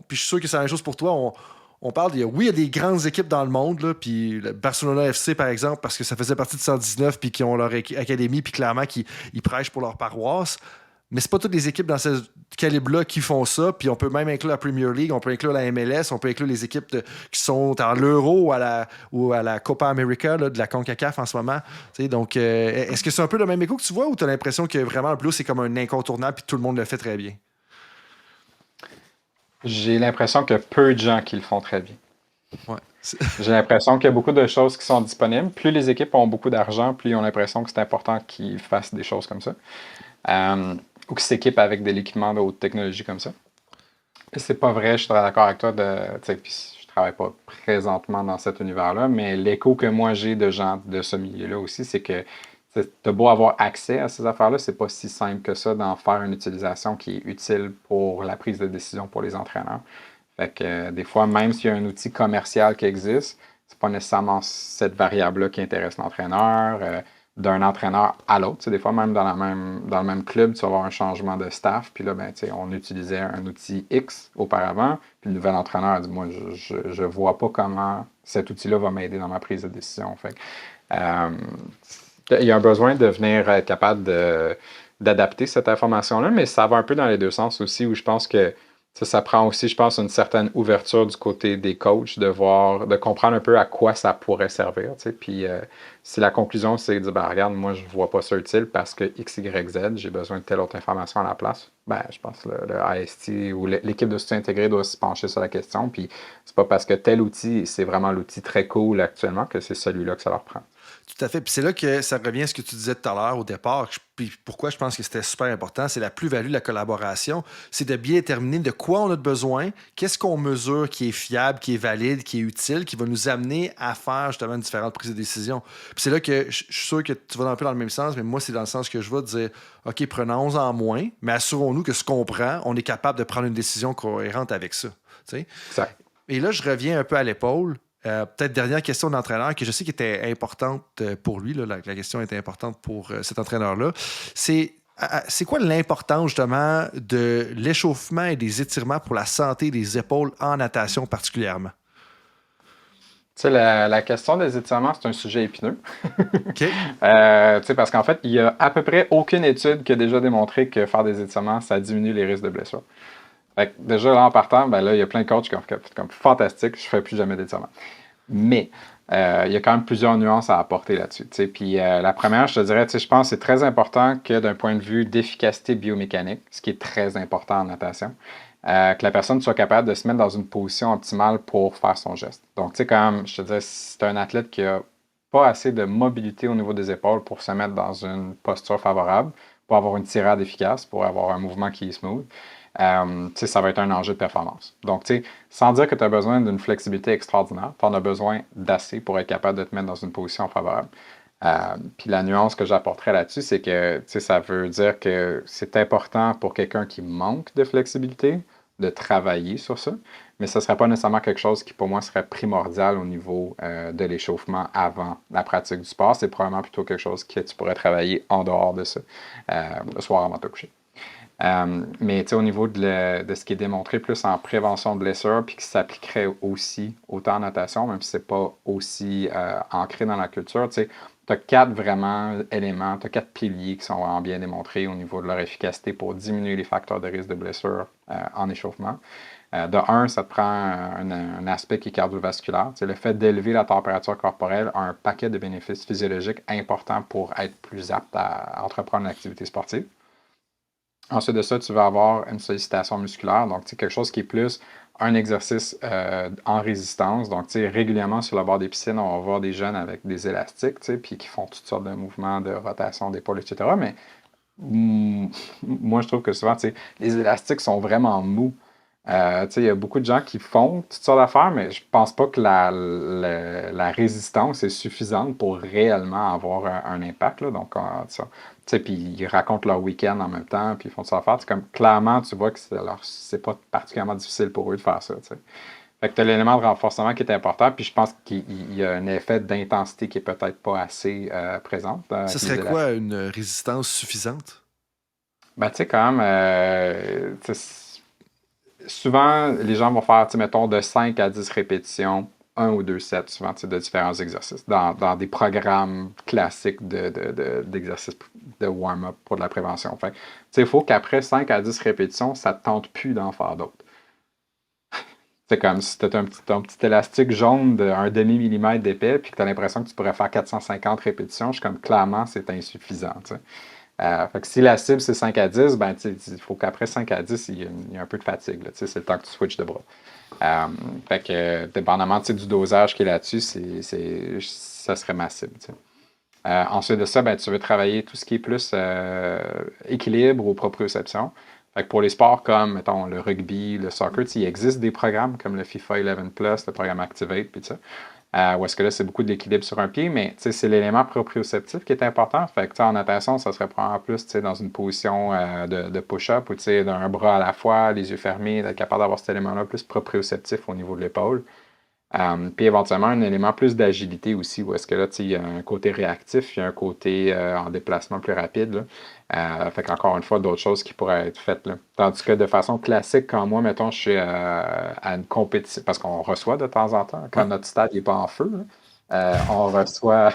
puis je suis sûr que c'est la même chose pour toi, on parle, oui, il y a des grandes équipes dans le monde, là, puis le Barcelona FC, par exemple, parce que ça faisait partie de 119, puis qui ont leur académie, puis clairement, qui ils prêchent pour leur paroisse. Mais c'est pas toutes les équipes dans ce calibre-là qui font ça. Puis on peut même inclure la Premier League, on peut inclure la MLS, on peut inclure les équipes qui sont en l'Euro ou à la Copa América de la CONCACAF en ce moment. Donc, est-ce que c'est un peu le même écho que tu vois ou tu as l'impression que vraiment le blues, c'est comme un incontournable puis tout le monde le fait très bien? J'ai l'impression qu'il y a peu de gens qui le font très bien. Ouais. J'ai l'impression qu'il y a beaucoup de choses qui sont disponibles. Plus les équipes ont beaucoup d'argent, plus ils ont l'impression que c'est important qu'ils fassent des choses comme ça. Ou qu'ils s'équipent avec de l'équipement de haute technologie comme ça. Et c'est pas vrai, je suis très d'accord avec toi. Puis je travaille pas présentement dans cet univers-là, mais l'écho que moi j'ai de gens de ce milieu-là aussi, c'est que t'as beau avoir accès à ces affaires-là, c'est pas si simple que ça d'en faire une utilisation qui est utile pour la prise de décision pour les entraîneurs. Fait que des fois, même s'il y a un outil commercial qui existe, c'est pas nécessairement cette variable-là qui intéresse l'entraîneur. D'un entraîneur à l'autre. Des fois, même dans le même club, tu vas avoir un changement de staff. Puis là, ben, on utilisait un outil X auparavant. Puis le nouvel entraîneur a dit, moi, je vois pas comment cet outil-là va m'aider dans ma prise de décision. Fait il y a un besoin de venir être capable d'adapter cette information-là, mais ça va un peu dans les deux sens aussi, où je pense que ça prend aussi, je pense, une certaine ouverture du côté des coachs, de comprendre un peu à quoi ça pourrait servir. Puis si la conclusion, c'est de dire, ben, regarde, moi, je ne vois pas ça utile parce que X, Y, Z, j'ai besoin de telle autre information à la place, ben, je pense que le AST ou l'équipe de soutien intégré doit se pencher sur la question. Puis c'est pas parce que tel outil, c'est vraiment l'outil très cool actuellement que c'est celui-là que ça leur prend. Tout à fait. Puis c'est là que ça revient à ce que tu disais tout à l'heure au départ. Puis pourquoi je pense que c'était super important, c'est la plus-value de la collaboration. C'est de bien déterminer de quoi on a besoin, qu'est-ce qu'on mesure qui est fiable, qui est valide, qui est utile, qui va nous amener à faire justement différentes prises de décision. Puis c'est là que je suis sûr que tu vas un peu dans le même sens, mais moi, c'est dans le sens que je vais dire, OK, prenons-en moins, mais assurons-nous que ce qu'on prend, on est capable de prendre une décision cohérente avec ça. T'sais? Exact. Et là, je reviens un peu à l'épaule. Peut-être dernière question d'entraîneur que je sais qui était importante pour lui. Là, la question était importante pour cet entraîneur-là. C'est quoi l'importance justement de l'échauffement et des étirements pour la santé des épaules en natation particulièrement? Tu sais, la question des étirements, c'est un sujet épineux. OK. Parce qu'en fait, il y a à peu près aucune étude qui a déjà démontré que faire des étirements, ça diminue les risques de blessure. Fait que déjà, là, en partant, ben là, il y a plein de coachs qui ont fait comme fantastique, je ne fais plus jamais d'étirement. Mais il y a quand même plusieurs nuances à apporter là-dessus. Puis la première, je te dirais, je pense que c'est très important que d'un point de vue d'efficacité biomécanique, ce qui est très important en natation, que la personne soit capable de se mettre dans une position optimale pour faire son geste. Donc, tu sais, comme je te disais, si tu es un athlète qui n'a pas assez de mobilité au niveau des épaules pour se mettre dans une posture favorable, pour avoir une tirade efficace, pour avoir un mouvement qui est smooth, ça va être un enjeu de performance. Donc, sans dire que tu as besoin d'une flexibilité extraordinaire, tu en as besoin d'assez pour être capable de te mettre dans une position favorable. Puis la nuance que j'apporterais là-dessus, c'est que ça veut dire que c'est important pour quelqu'un qui manque de flexibilité de travailler sur ça, mais ce ne serait pas nécessairement quelque chose qui, pour moi, serait primordial au niveau de l'échauffement avant la pratique du sport. C'est probablement plutôt quelque chose que tu pourrais travailler en dehors de ça, le soir avant de te coucher. Mais au niveau de ce qui est démontré plus en prévention de blessures, puis qui s'appliquerait aussi autant en natation, même si ce n'est pas aussi ancré dans la culture, tu as 4 vraiment éléments, tu as 4 piliers qui sont vraiment bien démontrés au niveau de leur efficacité pour diminuer les facteurs de risque de blessure en échauffement. De un, ça te prend un aspect qui est cardiovasculaire. Le fait d'élever la température corporelle a un paquet de bénéfices physiologiques importants pour être plus apte à entreprendre une activité sportive. Ensuite de ça, tu vas avoir une sollicitation musculaire, donc quelque chose qui est plus un exercice en résistance. Donc, tu sais, régulièrement sur le bord des piscines, on va voir des jeunes avec des élastiques, tu sais, puis qui font toutes sortes de mouvements de rotation d'épaule, etc. Mais moi, je trouve que souvent, tu sais, les élastiques sont vraiment mous. Tu sais, il y a beaucoup de gens qui font toutes sortes d'affaires, mais je pense pas que la résistance est suffisante pour réellement avoir un impact, là. Donc, tu sais, puis ils racontent leur week-end en même temps, puis ils font toutes sortes d'affaires. C'est comme, clairement, tu vois que c'est pas particulièrement difficile pour eux de faire ça, tu sais. Fait que tu as l'élément de renforcement qui est important, puis je pense qu'il y a un effet d'intensité qui est peut-être pas assez présent. Ce serait quoi une résistance suffisante? Ben, tu sais, quand même, souvent, les gens vont faire, mettons, de 5 à 10 répétitions, 1 ou 2 sets, souvent, de différents exercices, dans des programmes classiques d'exercices de warm-up pour de la prévention. Fait il faut qu'après 5 à 10 répétitions, ça ne te tente plus d'en faire d'autres. C'est comme si tu as un petit élastique jaune d'un demi-millimètre d'épais, puis que tu as l'impression que tu pourrais faire 450 répétitions. Je suis comme, clairement, c'est insuffisant. Fait que si la cible c'est 5 à 10, ben, il faut qu'après 5 à 10, il y a un peu de fatigue. C'est le temps que tu switches de bras. Fait que, dépendamment du dosage qui est là-dessus, ça serait ma cible. Ensuite de ça, ben, tu veux travailler tout ce qui est plus équilibre ou proprioception. Fait que pour les sports comme, mettons, le rugby, le soccer, il existe des programmes comme le FIFA 11+, le programme Activate, puis ça. Où est-ce que là, c'est beaucoup de l'équilibre sur un pied, mais c'est l'élément proprioceptif qui est important. Fait que en natation, ça serait probablement plus dans une position de push-up ou d'un bras à la fois, les yeux fermés, d'être capable d'avoir cet élément-là plus proprioceptif au niveau de l'épaule. Puis éventuellement, un élément plus d'agilité aussi, où est-ce que là, il y a un côté réactif, il y a un côté en déplacement plus rapide. Fait qu'encore une fois, d'autres choses qui pourraient être faites. Là. Tandis que de façon classique, quand moi, mettons, je suis à une compétition, parce qu'on reçoit de temps en temps, quand notre stade n'est pas en feu, on reçoit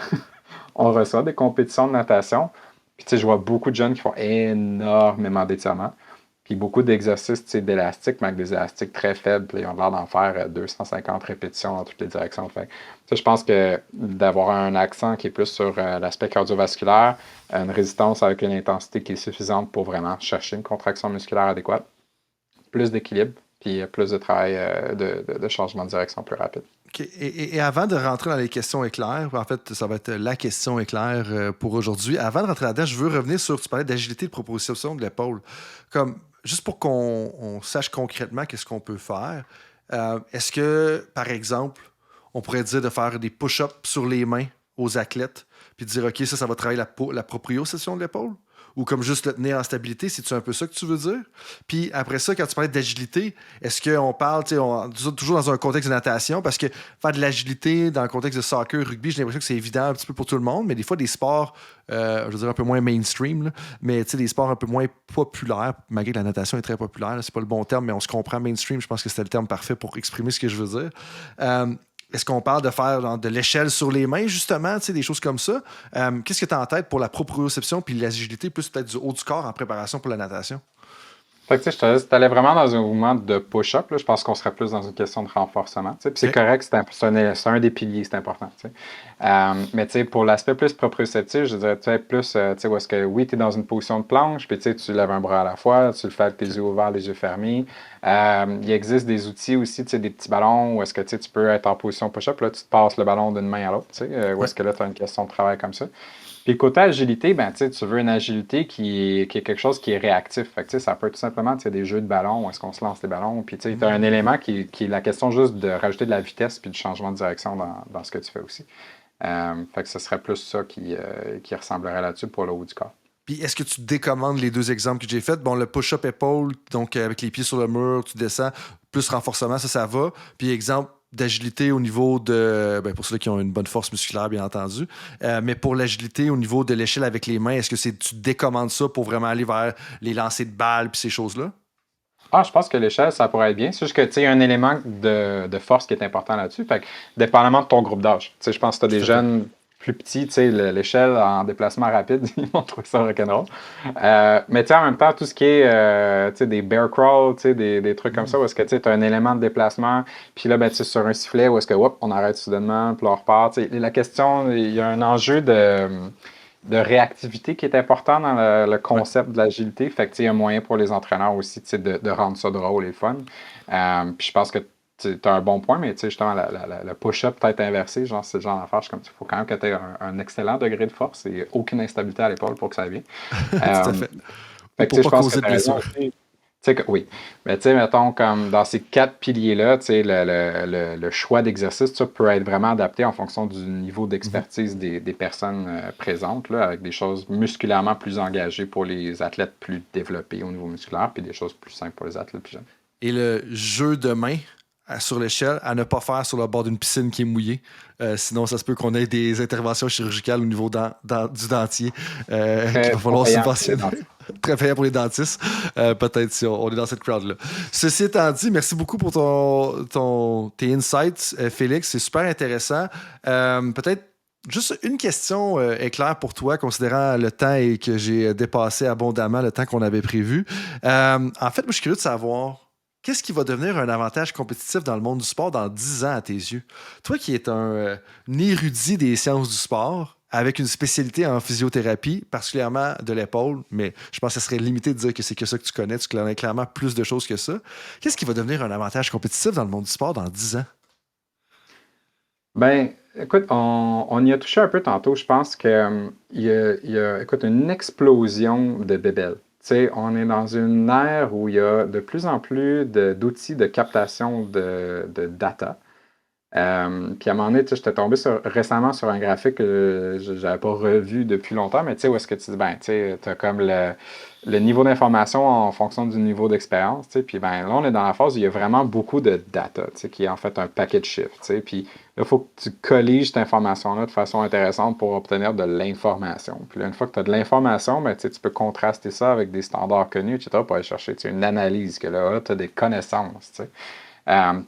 des compétitions de natation. Puis je vois beaucoup de jeunes qui font énormément d'étirements. Puis beaucoup d'exercices d'élastique, mais avec des élastiques très faibles. Puis ils ont l'air d'en faire 250 répétitions dans toutes les directions. Fait je pense que d'avoir un accent qui est plus sur l'aspect cardiovasculaire, une résistance avec une intensité qui est suffisante pour vraiment chercher une contraction musculaire adéquate, plus d'équilibre, puis plus de travail de changement de direction plus rapide. Okay. Et avant de rentrer dans les questions éclairs, en fait, ça va être la question éclair pour aujourd'hui. Avant de rentrer là-dedans, je veux revenir sur, tu parlais d'agilité de proprioception de l'épaule. Juste pour qu'on sache concrètement qu'est-ce qu'on peut faire, est-ce que, par exemple, on pourrait dire de faire des push-ups sur les mains aux athlètes, puis de dire, OK, ça va travailler la proprioception de l'épaule? Ou comme juste le tenir en stabilité, c'est-tu un peu ça que tu veux dire? Puis après ça, quand tu parlais d'agilité, est-ce qu'on parle, toujours dans un contexte de natation, parce que faire de l'agilité dans le contexte de soccer, rugby, j'ai l'impression que c'est évident un petit peu pour tout le monde, mais des fois, des sports, je veux dire, un peu moins mainstream, là, mais des sports un peu moins populaires, malgré que la natation est très populaire, là, c'est pas le bon terme, mais on se comprend mainstream, je pense que c'était le terme parfait pour exprimer ce que je veux dire. Est-ce qu'on parle de faire de l'échelle sur les mains, justement, des choses comme ça? Qu'est-ce que tu as en tête pour la proprioception puis l'agilité, plus peut-être du haut du corps en préparation pour la natation? Fait que, si tu allais vraiment dans un mouvement de push-up, là, je pense qu'on serait plus dans une question de renforcement. Puis c'est correct, c'est un des piliers, c'est important. Mais pour l'aspect plus proprioceptif, je dirais plus où est-ce que oui, tu es dans une position de planche, puis tu lèves un bras à la fois, tu le fais avec tes yeux ouverts, les yeux fermés. Il existe des outils aussi, des petits ballons où est-ce que tu peux être en position push-up, là, tu te passes le ballon d'une main à l'autre, où est-ce que là, tu as une question de travail comme ça. Puis côté agilité, ben, tu veux une agilité qui est quelque chose qui est réactif. Fait que, ça peut être tout simplement des jeux de ballon où est-ce qu'on se lance les ballons. Puis tu as un élément qui est la question juste de rajouter de la vitesse puis du changement de direction dans ce que tu fais aussi. Fait que ce serait plus ça qui ressemblerait là-dessus pour le haut du corps. Puis est-ce que tu décommandes les deux exemples que j'ai faits? Bon, le push-up épaule, donc avec les pieds sur le mur, tu descends, plus renforcement, ça va. Puis exemple, d'agilité au niveau de... pour ceux qui ont une bonne force musculaire, bien entendu. Mais pour l'agilité au niveau de l'échelle avec les mains, est-ce que tu décommandes ça pour vraiment aller vers les lancers de balles puis ces choses-là? Je pense que l'échelle, ça pourrait être bien. C'est juste que, il y a un élément de force qui est important là-dessus. Fait que, dépendamment de ton groupe d'âge. Je pense que tu as des jeunes plus petits, l'échelle en déplacement rapide, ils vont trouver ça rock'n'roll. Mais en même temps, tout ce qui est des bear crawl, des trucs comme ça, où est-ce que tu as un élément de déplacement, puis là, sur un sifflet, où est-ce que on arrête soudainement, puis on repart. La question, il y a un enjeu de réactivité qui est important dans le concept de l'agilité. Fait que, il y a un moyen pour les entraîneurs aussi de rendre ça drôle et fun. Puis je pense que tu as un bon point, mais justement, le push-up tête inversée, genre, c'est le genre d'affaire. Il faut quand même que tu aies un excellent degré de force et aucune instabilité à l'épaule pour que ça vienne. Tout à fait. Ou Fait que, pour je pas pense que causer tu de as raison blessure. aussi. Oui. Mais mettons, comme dans ces 4 piliers-là, le choix d'exercice peut être vraiment adapté en fonction du niveau d'expertise des personnes présentes, là, avec des choses musculairement plus engagées pour les athlètes plus développés au niveau musculaire, puis des choses plus simples pour les athlètes plus jeunes. Et le jeu de main sur l'échelle à ne pas faire sur le bord d'une piscine qui est mouillée. Sinon, ça se peut qu'on ait des interventions chirurgicales au niveau du dentier qu'il va falloir subventionner. Très payant pour les dentistes. Peut-être si on est dans cette crowd-là. Ceci étant dit, merci beaucoup pour tes insights, Félix. C'est super intéressant. Peut-être juste une question éclair pour toi, considérant le temps et que j'ai dépassé abondamment le temps qu'on avait prévu. En fait, moi, je suis curieux de savoir qu'est-ce qui va devenir un avantage compétitif dans le monde du sport dans 10 ans à tes yeux? Toi qui es un érudit des sciences du sport, avec une spécialité en physiothérapie, particulièrement de l'épaule, mais je pense que ce serait limité de dire que c'est que ça que tu connais clairement plus de choses que ça. Qu'est-ce qui va devenir un avantage compétitif dans le monde du sport dans 10 ans? Ben, écoute, on y a touché un peu tantôt. Je pense qu'il y a, écoute, une explosion de bébelles. On est dans une ère où il y a de plus en plus d'outils de captation de data. Puis à un moment donné, j'étais tombé récemment sur un graphique que je n'avais pas revu depuis longtemps, mais où est-ce que tu dis, ben, tu as comme le niveau d'information en fonction du niveau d'expérience, puis ben, là, on est dans la phase où il y a vraiment beaucoup de data, qui est en fait un packet shift, puis là, il faut que tu colliges cette information-là de façon intéressante pour obtenir de l'information. Puis là, une fois que tu as de l'information, ben, tu peux contraster ça avec des standards connus, etc., pour aller chercher une analyse, que là, tu as des connaissances,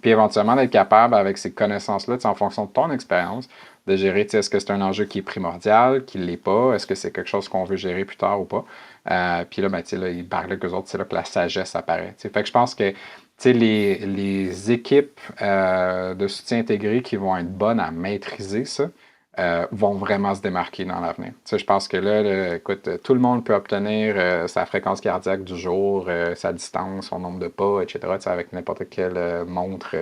puis éventuellement d'être capable, avec ces connaissances-là, en fonction de ton expérience, de gérer, est-ce que c'est un enjeu qui est primordial, qui ne l'est pas, est-ce que c'est quelque chose qu'on veut gérer plus tard ou pas. Puis là, ben, là, ils parlaient qu'eux autres, c'est là que la sagesse apparaît. Fait que je pense que les équipes de soutien intégré qui vont être bonnes à maîtriser ça, vont vraiment se démarquer dans l'avenir. Je pense que là, écoute, tout le monde peut obtenir sa fréquence cardiaque du jour, sa distance, son nombre de pas, etc. Avec n'importe quelle montre.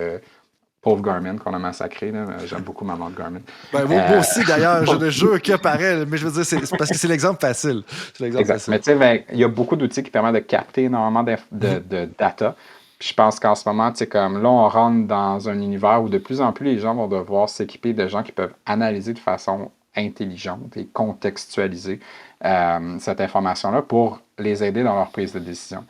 Pauvre Garmin qu'on a massacré. J'aime beaucoup ma montre Garmin. Ben, moi aussi, d'ailleurs, je ne jure que par elle, mais je veux dire, c'est parce que c'est l'exemple facile. Exact. Mais tu sais, ben, il y a beaucoup d'outils qui permettent de capter énormément de data. Puis je pense qu'en ce moment, comme là, on rentre dans un univers où de plus en plus les gens vont devoir s'équiper de gens qui peuvent analyser de façon intelligente et contextualiser cette information-là pour les aider dans leur prise de décision.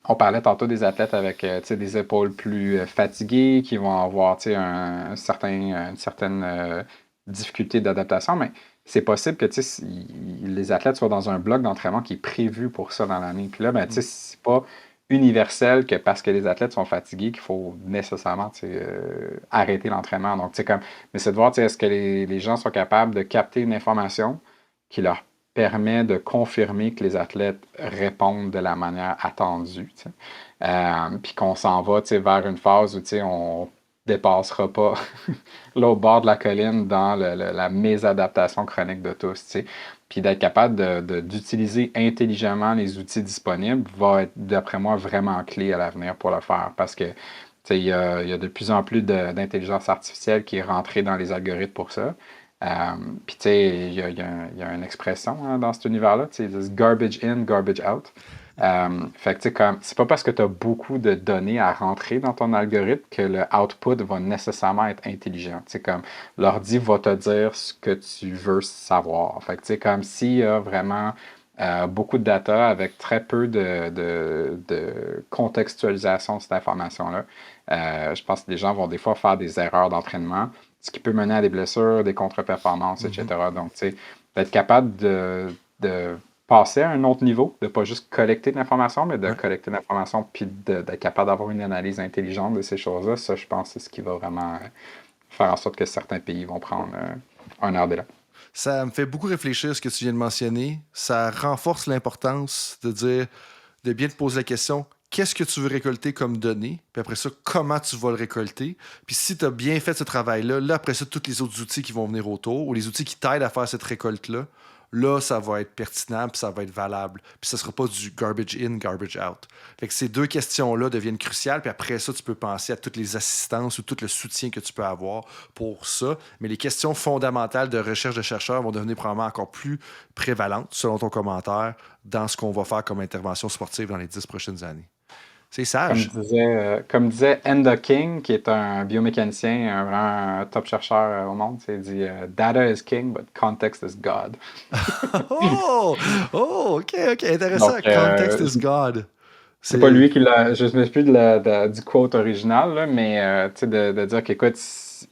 On parlait tantôt des athlètes avec des épaules plus fatiguées, qui vont avoir une certaine difficulté d'adaptation, mais c'est possible que les athlètes soient dans un bloc d'entraînement qui est prévu pour ça dans l'année. Puis là, ben, c'est pas universel que parce que les athlètes sont fatigués qu'il faut nécessairement arrêter l'entraînement. Donc, mais c'est de voir est-ce que les gens sont capables de capter une information qui leur permet de confirmer que les athlètes répondent de la manière attendue. Puis qu'on s'en va vers une phase où on dépassera pas l'autre bord de la colline dans la mésadaptation chronique de tous. Puis d'être capable d'utiliser intelligemment les outils disponibles va être, d'après moi, vraiment clé à l'avenir pour le faire. Parce que il y a de plus en plus d'intelligence artificielle qui est rentrée dans les algorithmes pour ça. Puis, il y a une expression dans cet univers-là, ils disent garbage in, garbage out. Fait que, c'est pas parce que tu as beaucoup de données à rentrer dans ton algorithme que le output va nécessairement être intelligent. Comme l'ordi va te dire ce que tu veux savoir. Fait que, comme s'il y a vraiment beaucoup de data avec très peu de contextualisation de cette information-là, je pense que les gens vont des fois faire des erreurs d'entraînement, ce qui peut mener à des blessures, des contre-performances, etc. Donc, d'être capable de passer à un autre niveau, de ne pas juste collecter de l'information, mais de collecter de l'information puis d'être capable d'avoir une analyse intelligente de ces choses-là, ça, je pense, c'est ce qui va vraiment faire en sorte que certains pays vont prendre un air d'élan. Ça me fait beaucoup réfléchir ce que tu viens de mentionner. Ça renforce l'importance de dire, de bien te poser la question, qu'est-ce que tu veux récolter comme données, puis après ça, comment tu vas le récolter. Puis si tu as bien fait ce travail-là, là, après ça, tous les autres outils qui vont venir autour, ou les outils qui t'aident à faire cette récolte-là, là, ça va être pertinent, puis ça va être valable. Puis ça ne sera pas du garbage in, garbage out. Fait que ces deux questions-là deviennent cruciales, puis après ça, tu peux penser à toutes les assistances ou tout le soutien que tu peux avoir pour ça. Mais les questions fondamentales de recherche de chercheurs vont devenir probablement encore plus prévalentes, selon ton commentaire, dans ce qu'on va faire comme intervention sportive dans les 10 prochaines années. C'est sage. Comme disait Enda King, qui est un biomécanicien, vraiment un top chercheur au monde, il dit Data is king, but context is God. OK, intéressant. Donc, Context is God. C'est pas lui qui l'a. Je ne me souviens plus du quote original, là, mais de dire qu'écoute, si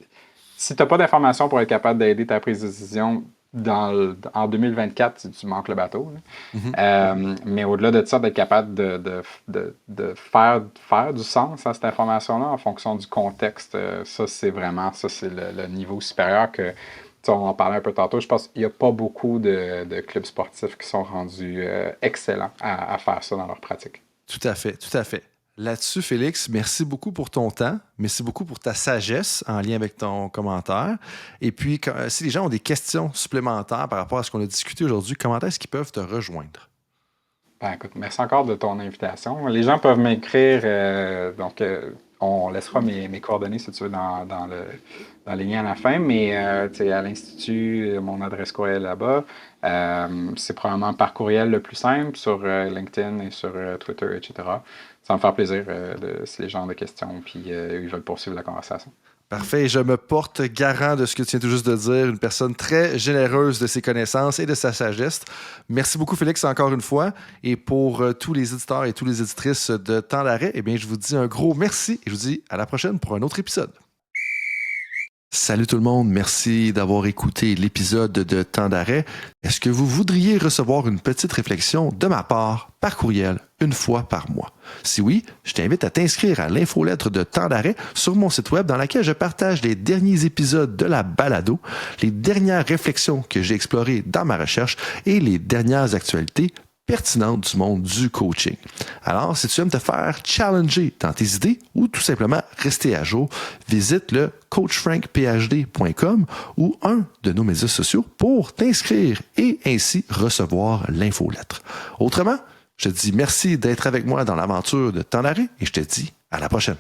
tu n'as pas d'informations pour être capable d'aider ta prise de décision en 2024, tu manques le bateau. Mais au-delà de ça, d'être capable de faire du sens à cette information-là en fonction du contexte, ça, c'est le niveau supérieur que, on en parlait un peu tantôt. Je pense qu'il n'y a pas beaucoup de clubs sportifs qui sont rendus excellents à faire ça dans leur pratique. Tout à fait. Là-dessus, Félix, merci beaucoup pour ton temps. Merci beaucoup pour ta sagesse en lien avec ton commentaire. Et puis, si les gens ont des questions supplémentaires par rapport à ce qu'on a discuté aujourd'hui, comment est-ce qu'ils peuvent te rejoindre? Écoute, merci encore de ton invitation. Les gens peuvent m'écrire, on laissera mes coordonnées, si tu veux, dans les liens à la fin, mais à l'Institut, mon adresse courriel là-bas. C'est probablement par courriel le plus simple sur LinkedIn et sur Twitter, etc. Ça va me faire plaisir si les gens ont des questions, puis ils veulent poursuivre la conversation. Parfait. Je me porte garant de ce que tu viens tout juste de dire. Une personne très généreuse de ses connaissances et de sa sagesse. Merci beaucoup, Félix, encore une fois. Et pour tous les éditeurs et toutes les éditrices de Temps d'arrêt, je vous dis un gros merci et je vous dis à la prochaine pour un autre épisode. Salut tout le monde, merci d'avoir écouté l'épisode de Temps d'arrêt. Est-ce que vous voudriez recevoir une petite réflexion de ma part par courriel une fois par mois? Si oui, je t'invite à t'inscrire à l'infolettre de Temps d'arrêt sur mon site web dans laquelle je partage les derniers épisodes de la balado, les dernières réflexions que j'ai explorées dans ma recherche et les dernières actualités pertinente du monde du coaching. Alors, si tu aimes te faire challenger dans tes idées ou tout simplement rester à jour, visite le coachfrankphd.com ou un de nos médias sociaux pour t'inscrire et ainsi recevoir l'infolettre. Autrement, je te dis merci d'être avec moi dans l'aventure de Temps d'arrêt et je te dis à la prochaine.